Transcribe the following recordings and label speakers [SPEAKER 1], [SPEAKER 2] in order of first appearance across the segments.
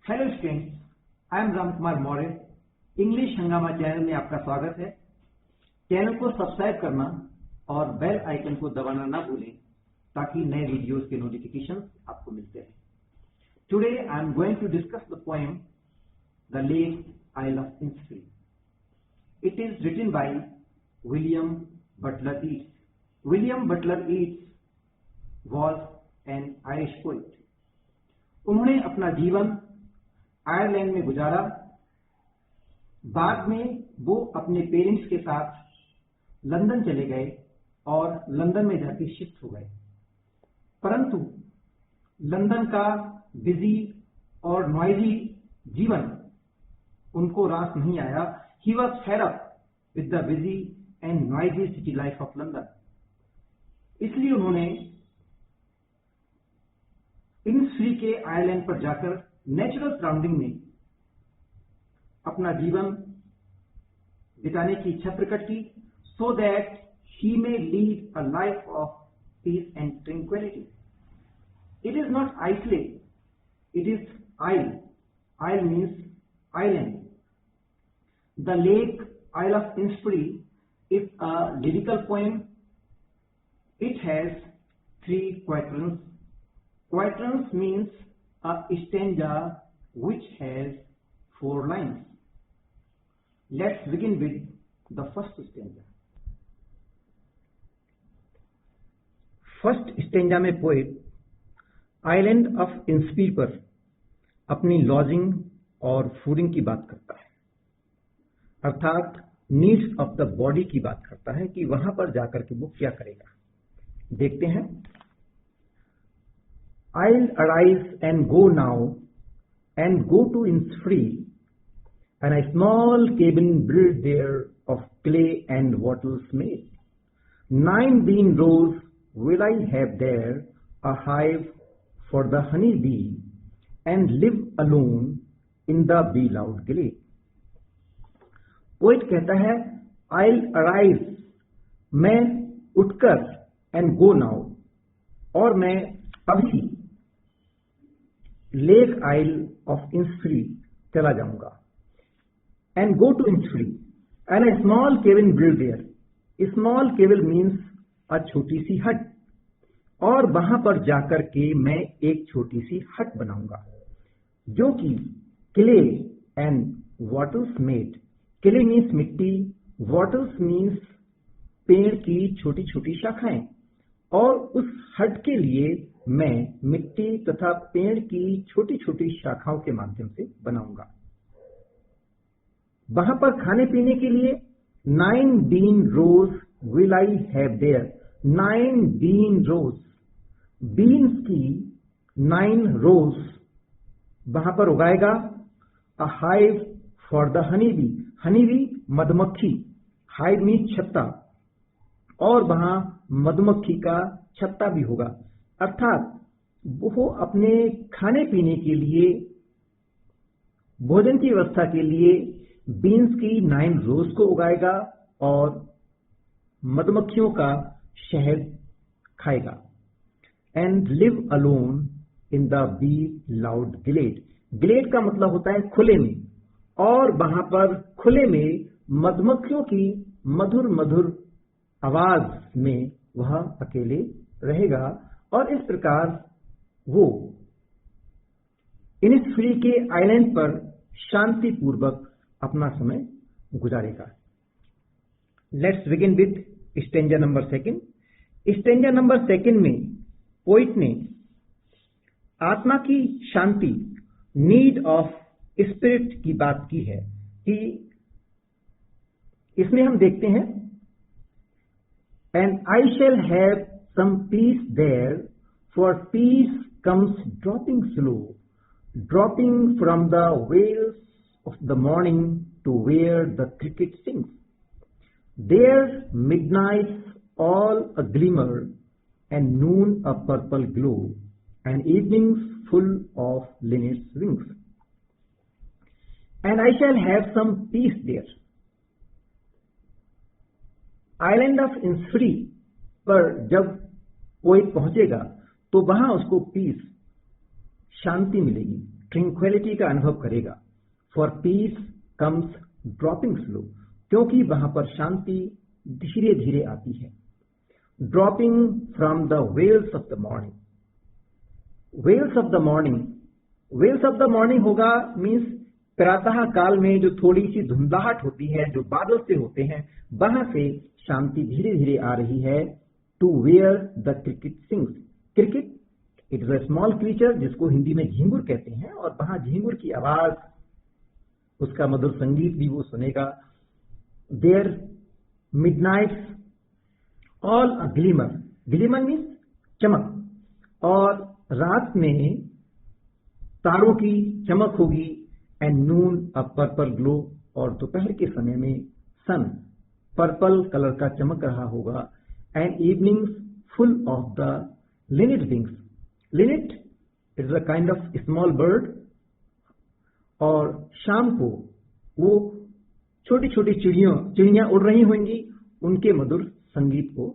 [SPEAKER 1] Hello students, I am Ram Kumar Maurya. English हंगामा channel में आपका स्वागत है। चैनल को सब्सक्राइब करना और बेल आइकन को दबाना ना भूलें ताकि नए वीडियोस के नोटिफिकेशन आपको मिलते रहें। Today I am going to discuss the poem the lake isle of Innisfree. It is written by William Butler Yeats. William Butler Yeats was an Irish poet. उन्होंने अपना जीवन आयरलैंड में गुजारा। बाद में वो अपने पेरेंट्स के साथ लंदन चले गए और लंदन में जाके शिफ्ट हो गए, परंतु लंदन का बिजी और नॉइजी जीवन उनको रास नहीं आया। He was fed up with the busy and noisy city life of London. इसलिए उन्होंने इन्सफ्री के आइलैंड पर जाकर नेचुरल सराउंडिंग में अपना जीवन बिताने की इच्छा प्रकट की, so that he may lead a life of peace and tranquillity. It is not isolate, it is isle. Isle means island. The lake isle of Innisfree is a lyrical poem. It has 3 quatrains. Quatrains means a stanza which has 4 lines. Let's begin with the first stanza. First stanza में poet island of इन्सफ्री पर अपनी lodging और fooding की बात करता है, अर्थात needs of the body की बात करता है कि वहां पर जाकर के वो क्या करेगा। देखते हैं। I'll arise and go now and go to Innisfree, and a small cabin built there of clay and wattles made. 9 bean rows will I have there, a hive for the honey bee, and live alone in the bee-loud glade. Poet कहता है I'll arise, मैं उठकर, and go now, और मैं अभी lake isle of Innisfree चला जाऊंगा। And go to Innisfree and a small cabin build there. Small cabin means a छोटी सी हट, और वहां पर जाकर के मैं एक छोटी सी हट बनाऊंगा जो कि clay and wattles made. Clay means मिट्टी, वाटल्स मीन्स पेड़ की छोटी छोटी शाखाएं, और उस हट के लिए मैं मिट्टी तथा पेड़ की छोटी छोटी शाखाओं के माध्यम से बनाऊंगा। वहां पर खाने पीने के लिए 9 bean rows will I have there। 9 bean rows, beans की 9 rows वहां पर उगाएगा। A hive for the honey bee. Honey bee मधुमक्खी, हाइव मीन्स छत्ता, और वहां मधुमक्खी का छत्ता भी होगा, अर्थात वो अपने खाने पीने के लिए, भोजन की व्यवस्था के लिए बीन्स की 9 रोज को उगाएगा और मधुमक्खियों का शहद खाएगा। And live alone in the bee loud glade. Glade का मतलब होता है खुले में, और वहां पर खुले में मधुमक्खियों की मधुर मधुर आवाज में वह अकेले रहेगा, और इस प्रकार वो इन्निस्फ्री के आइलैंड पर शांतिपूर्वक अपना समय गुजारेगा। Let's begin with stanza number 2। Stanza number 2 में पोइट ने आत्मा की शांति, नीड ऑफ स्पिरिट की बात की है कि इसमें हम देखते हैं and I shall have some peace there, for peace comes dropping slow, dropping from the waves of the morning to where the cricket sings. There midnights all a glimmer, and noon a purple glow, and evenings full of linnets wings. And I shall have some peace there. Island of Innisfree पर जब poet पहुंचेगा तो वहां उसको piece, शांति मिलेगी, ट्रिंक्विलिटी का अनुभव करेगा। For peace comes dropping slow, क्योंकि वहां पर शांति धीरे धीरे आती है। Dropping from the veils of the morning, veils of the morning, veils of the morning होगा मीन्स प्रातः काल में जो थोड़ी सी धुंधलाहट होती है, जो बादल से होते हैं, वहां से शांति धीरे धीरे आ रही है। To where the cricket sings, cricket it is a small creature जिसको हिंदी में झींगुर कहते हैं, और वहां झींगुर की आवाज, उसका मधुर संगीत भी वो सुनेगा। There midnight's all a glimmer, glimmer means चमक, और रात में तारों की चमक होगी। And noon a purple glow, और दोपहर के समय में सन पर्पल कलर का चमक रहा होगा। And evenings full of the Lynette wings, Lynette is a kind of small bird, और शाम को वो छोटी छोटी चिड़ियां उड़ रही होंगी, उनके मधुर संगीत को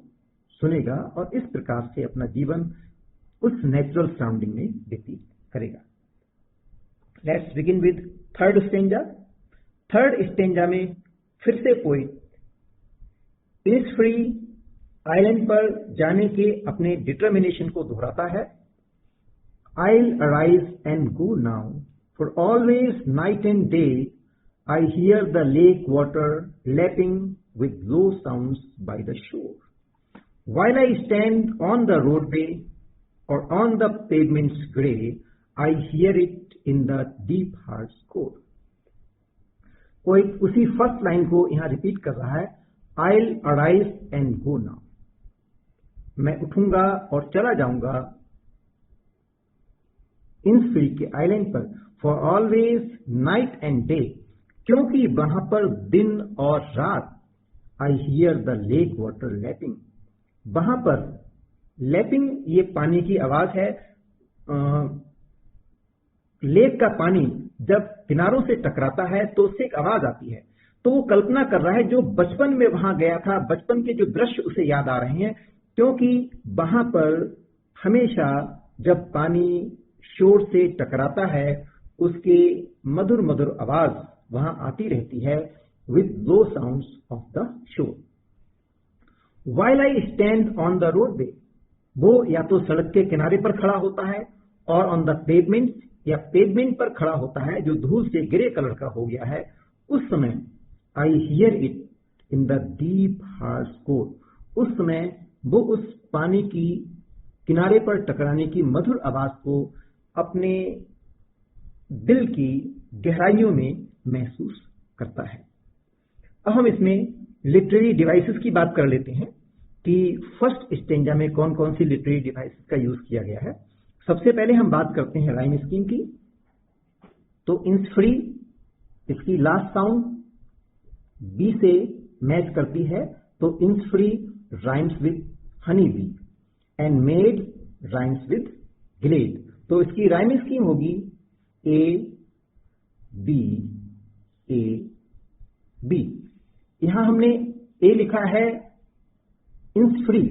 [SPEAKER 1] सुनेगा, और इस प्रकार से अपना जीवन उस नेचुरल सराउंडिंग में व्यतीत करेगा। Let's begin with third stanza. Third stanza में फिर से पोइट इनिसफ्री आइलैंड पर जाने के अपने डिटर्मिनेशन को दोहराता है। I'll arise and go now, for always night and day I hear the lake water lapping with low sounds by the shore. While I stand on the roadway or on the pavement's grey, I hear it in the deep heart's core. कोई उसी first line को यहां repeat कर रहा है। I'll arise and go now, मैं उठूंगा और चला जाऊंगा इनिसफ्री के आइलैंड पर। For always night and day, क्योंकि वहां पर दिन और रात। I hear the lake water lapping, वहां पर लैपिंग ये पानी की आवाज है। लेक का पानी जब किनारों से टकराता है तो उससे एक आवाज आती है। तो वो कल्पना कर रहा है जो बचपन में वहां गया था, बचपन के जो दृश्य उसे याद आ रहे हैं, क्योंकि वहां पर हमेशा जब पानी शोर से टकराता है उसके मधुर मधुर आवाज वहां आती रहती है। With low sounds of the shore. While I stand on the roadway, वो या तो सड़क के किनारे पर खड़ा होता है, और ऑन द पेवमेंट या पेवमेंट पर खड़ा होता है जो धूल से ग्रे कलर का हो गया है। उस समय I hear it in the deep heart core, उस समय वो उस पानी की किनारे पर टकराने की मधुर आवाज को अपने दिल की गहराइयों में महसूस करता है। अब हम इसमें लिटरेरी डिवाइसेस की बात कर लेते हैं कि फर्स्ट स्टेंजा में कौन कौन सी लिटरेरी डिवाइसेस का यूज किया गया है। सबसे पहले हम बात करते हैं राइम स्कीम की। तो इनिसफ्री, इसकी लास्ट साउंड बी से मैच करती है, तो Innisfree rhymes with honey bee and made rhymes with glade. तो इसकी राइम स्कीम होगी ए बी ए बी। यहां हमने ए लिखा है इनिसफ्री,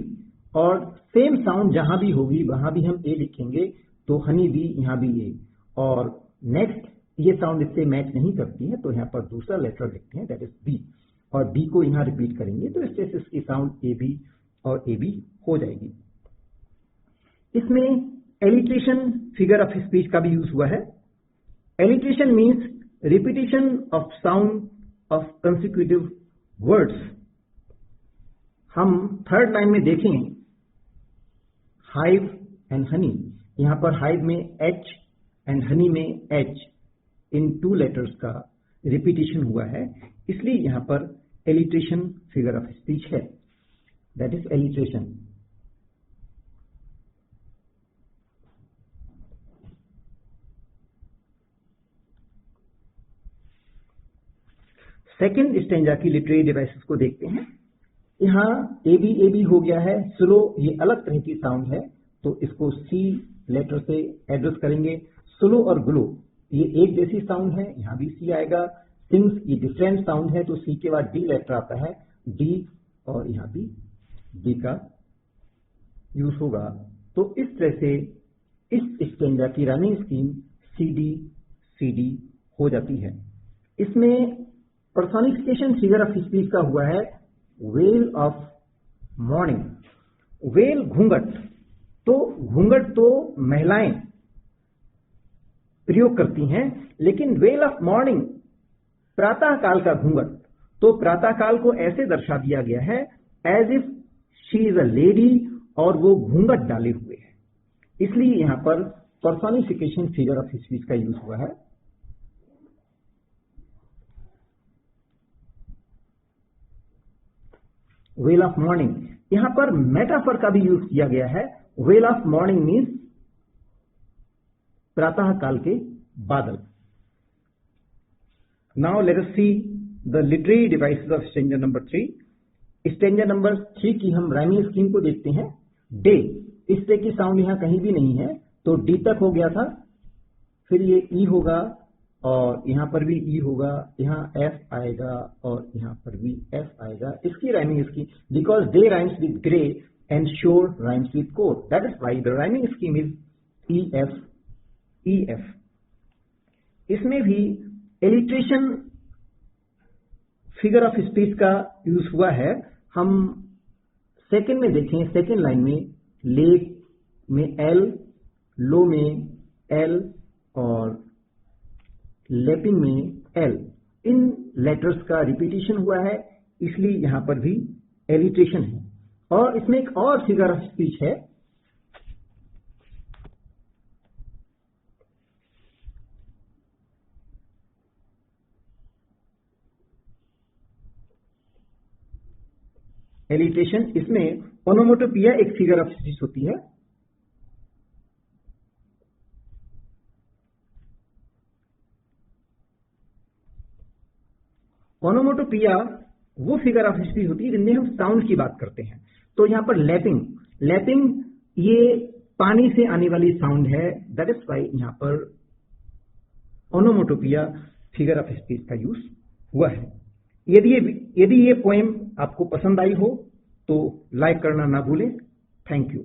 [SPEAKER 1] और सेम साउंड जहां भी होगी वहां भी हम ए लिखेंगे, तो हनी बी यहां भी ए। और नेक्स्ट ये साउंड इससे मैच नहीं करती है, तो यहां पर दूसरा लेटर लिखते हैं, दैट इज बी, और बी को यहां रिपीट करेंगे, तो इससे इसकी साउंड ए बी और ए बी हो जाएगी। इसमें एलिट्रेशन फिगर ऑफ स्पीच का भी यूज हुआ है। Alliteration means repetition of sound of consecutive words. हम थर्ड लाइन में देखें हाइव एंड हनी, यहां पर हाइव में एच एंड हनी में एच, इन टू लेटर्स का रिपीटिशन हुआ है, इसलिए यहां पर एलिट्रेशन फिगर ऑफ स्पीच है, that is alliteration. Second stanza की लिटरेरी डिवाइसेस को देखते हैं। यहां ए बी हो गया है, स्लो ये अलग तरह की साउंड है, तो इसको सी लेटर से एड्रेस करेंगे। स्लो और ग्लो ये एक जैसी साउंड है, यहां भी सी आएगा। सिंग्स ये डिफरेंट साउंड है, तो सी के बाद डी लेटर आता है, डी, और यहां भी डी का यूज होगा। तो इस तरह से इस स्टेंजा की running scheme C D CD हो जाती है। इसमें पर्सोनिफिकेशन फिगर ऑफ स्पीच का हुआ है वेल ऑफ मॉर्निंग। वेल घूंघट, तो घूंघट तो महिलाएं प्रयोग करती हैं, लेकिन वेल ऑफ मॉर्निंग प्रातः काल का घूंघट, तो प्रातः काल को ऐसे दर्शा दिया गया है as if she is a lady, और वो घूंघट डाले हुए है, इसलिए यहां पर पर्सोनिफिकेशन फिगर ऑफ स्पीच का यूज हुआ है। वेल ऑफ मॉर्निंग, यहां पर मेटाफर का भी यूज किया गया है। वेल ऑफ मॉर्निंग मीन्स प्रातः काल के बादल। Now let us see the literary devices of stanza number 3। Stanza number 3 की हम राइमिंग स्कीम को देखते हैं। डे, इस डे की साउंड यहां कहीं भी नहीं है, तो डी तक हो गया था, फिर ये ई होगा और यहां पर भी ई होगा, यहां एफ आएगा और यहां पर भी एफ आएगा। इसकी rhyming scheme, because day rhymes with grey and sure rhymes with core, that is why the rhyming scheme is E F E F. इसमें भी एलिट्रेशन फिगर ऑफ स्पीच का यूज हुआ है। हम सेकंड में देखें, सेकंड लाइन में late में एल, लो में एल और लैपिंग में एल, इन लेटर्स का रिपीटिशन हुआ है, इसलिए यहां पर भी एलिट्रेशन है। और इसमें एक और फिगर ऑफ स्पीच है, एलिट्रेशन। इसमें ओनोमोटोपिया एक फिगर ऑफ स्पीच होती है। ओनोमोटोपिया वो फिगर ऑफ स्पीच होती है जिनमें हम साउंड की बात करते हैं। तो यहां पर लैपिंग, लैपिंग ये पानी से आने वाली साउंड है, दैट इज वाई यहां पर ओनोमोटोपिया फिगर ऑफ स्पीच का यूज हुआ है। यदि ये पोएम आपको पसंद आई हो तो लाइक करना ना भूलें। Thank you.